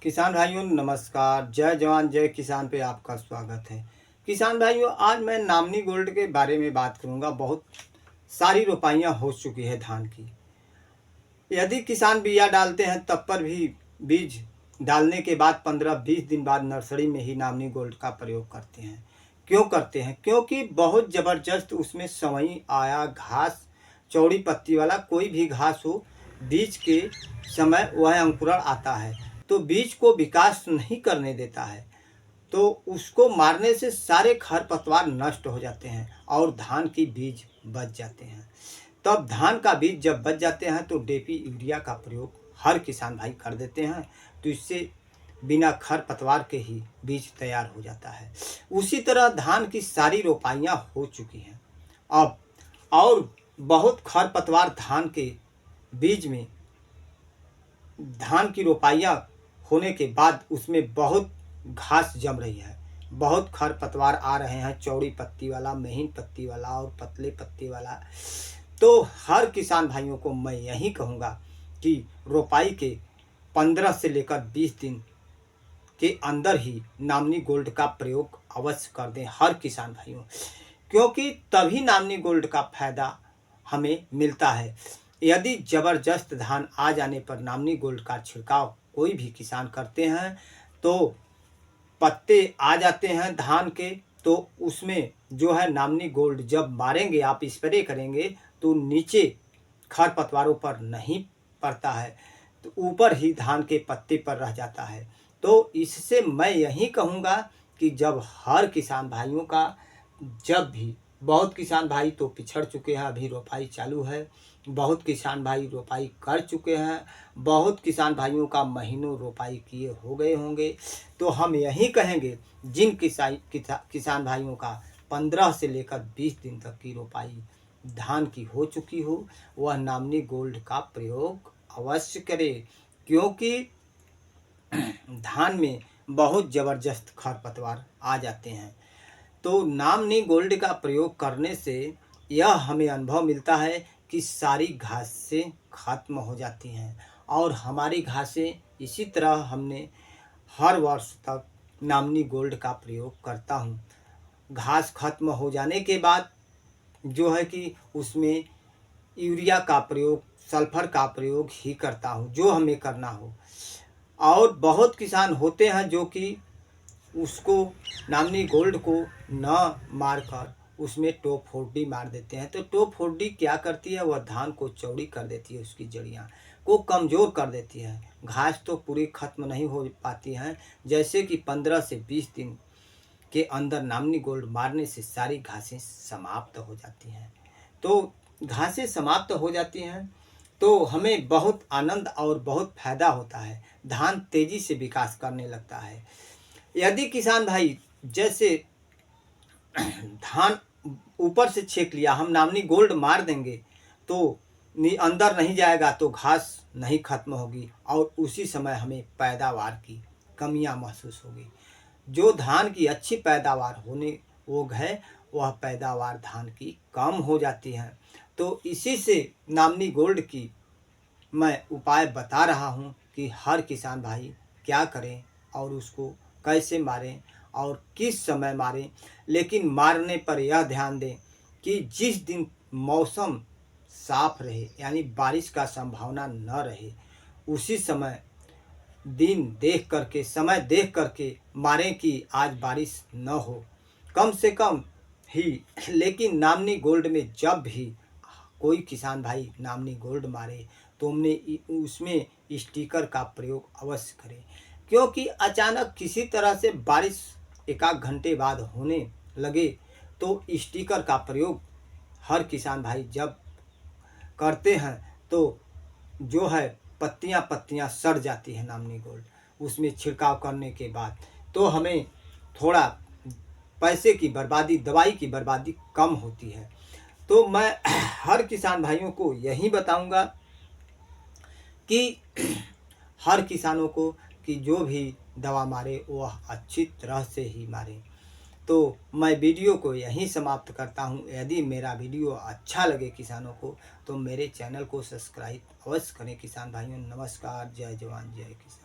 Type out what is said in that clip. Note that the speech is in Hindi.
किसान भाइयों नमस्कार। जय जवान जय किसान पे आपका स्वागत है। किसान भाइयों, आज मैं नामनी गोल्ड के बारे में बात करूंगा। बहुत सारी रोपाइयां हो चुकी है धान की। यदि किसान बिया डालते हैं तब पर भी बीज डालने के बाद 15-20 दिन बाद नर्सरी में ही नामनी गोल्ड का प्रयोग करते हैं। क्यों करते हैं? क्योंकि बहुत ज़बरदस्त उसमें सवई आया, घास, चौड़ी पत्ती वाला कोई भी घास हो, बीज के समय वह अंकुरण आता है तो बीज को विकास नहीं करने देता है। तो उसको मारने से सारे खरपतवार नष्ट हो जाते हैं और धान की बीज बच जाते हैं। तब धान का बीज जब बच जाते हैं तो डीएपी यूरिया का प्रयोग हर किसान भाई कर देते हैं। तो इससे बिना खरपतवार के ही बीज तैयार हो जाता है। उसी तरह धान की सारी रोपाइयां हो चुकी हैं अब, और बहुत खरपतवार धान के बीज में, धान की रोपाइयां होने के बाद उसमें बहुत घास जम रही है, बहुत खरपतवार आ रहे हैं, चौड़ी पत्ती वाला, महीन पत्ती वाला और पतले पत्ती वाला। तो हर किसान भाइयों को मैं यही कहूँगा कि रोपाई के 15 से लेकर 20 दिन के अंदर ही नामनी गोल्ड का प्रयोग अवश्य कर दें हर किसान भाइयों, क्योंकि तभी नामनी गोल्ड का फायदा हमें मिलता है। यदि ज़बरदस्त धान आ जाने पर नामनी गोल्ड का छिड़काव कोई भी किसान करते हैं तो पत्ते आ जाते हैं धान के, तो उसमें जो है नामनी गोल्ड जब मारेंगे, आप स्प्रे करेंगे तो नीचे खरपतवारों पर नहीं पड़ता है, तो ऊपर ही धान के पत्ते पर रह जाता है। तो इससे मैं यही कहूँगा कि जब हर किसान भाइयों का, जब भी, बहुत किसान भाई तो पिछड़ चुके हैं, अभी रोपाई चालू है, बहुत किसान भाई रोपाई कर चुके हैं, बहुत किसान भाइयों का महीनों रोपाई किए हो गए होंगे। तो हम यही कहेंगे जिन किसान भाइयों का 15 से लेकर 20 दिन तक की रोपाई धान की हो चुकी हो, वह नामनी गोल्ड का प्रयोग अवश्य करें, क्योंकि धान में बहुत ज़बरदस्त खरपतवार आ जाते हैं। तो नामनी गोल्ड का प्रयोग करने से यह हमें अनुभव मिलता है कि सारी घासें खत्म हो जाती हैं और हमारी घासें, इसी तरह हमने हर वर्ष तक नामनी गोल्ड का प्रयोग करता हूँ। घास खत्म हो जाने के बाद जो है कि उसमें यूरिया का प्रयोग, सल्फर का प्रयोग ही करता हूँ जो हमें करना हो। और बहुत किसान होते हैं जो कि उसको, नामनी गोल्ड को न मारकर उसमें टॉप 40 मार देते हैं। तो टॉप 40 क्या करती है? वह धान को चौड़ी कर देती है, उसकी जड़ियाँ को कमज़ोर कर देती है। घास तो पूरी खत्म नहीं हो पाती हैं। जैसे कि 15 से 20 दिन के अंदर नामनी गोल्ड मारने से सारी घासें समाप्त हो जाती हैं। तो घासें समाप्त हो जाती हैं तो हमें बहुत आनंद और बहुत फायदा होता है। धान तेज़ी से विकास करने लगता है। यदि किसान भाई जैसे धान ऊपर से छेक लिया, हम नामनी गोल्ड मार देंगे तो अंदर नहीं जाएगा, तो घास नहीं खत्म होगी और उसी समय हमें पैदावार की कमियां महसूस होगी। जो धान की अच्छी पैदावार होने योग है, वह पैदावार धान की कम हो जाती है। तो इसी से नामनी गोल्ड की मैं उपाय बता रहा हूँ कि हर किसान भाई क्या करें और उसको कैसे मारें और किस समय मारें। लेकिन मारने पर यह ध्यान दें कि जिस दिन मौसम साफ रहे, यानी बारिश का संभावना न रहे, उसी समय दिन देख करके, समय देख करके मारें कि आज बारिश न हो, कम से कम ही। लेकिन नामनी गोल्ड में जब भी कोई किसान भाई नामनी गोल्ड मारे तो हमने उसमें स्टिकर का प्रयोग अवश्य करें, क्योंकि अचानक किसी तरह से बारिश एक आध घंटे बाद होने लगे तो स्टिकर का प्रयोग हर किसान भाई जब करते हैं तो जो है पत्तियां पत्तियां सड़ जाती है नामनी गोल्ड उसमें छिड़काव करने के बाद। तो हमें थोड़ा पैसे की बर्बादी, दवाई की बर्बादी कम होती है। तो मैं हर किसान भाइयों को यही बताऊंगा कि हर किसानों को कि जो भी दवा मारे वह अच्छी तरह से ही मारे। तो मैं वीडियो को यहीं समाप्त करता हूं। यदि मेरा वीडियो अच्छा लगे किसानों को तो मेरे चैनल को सब्सक्राइब अवश्य करें। किसान भाइयों नमस्कार, जय जवान जय किसान।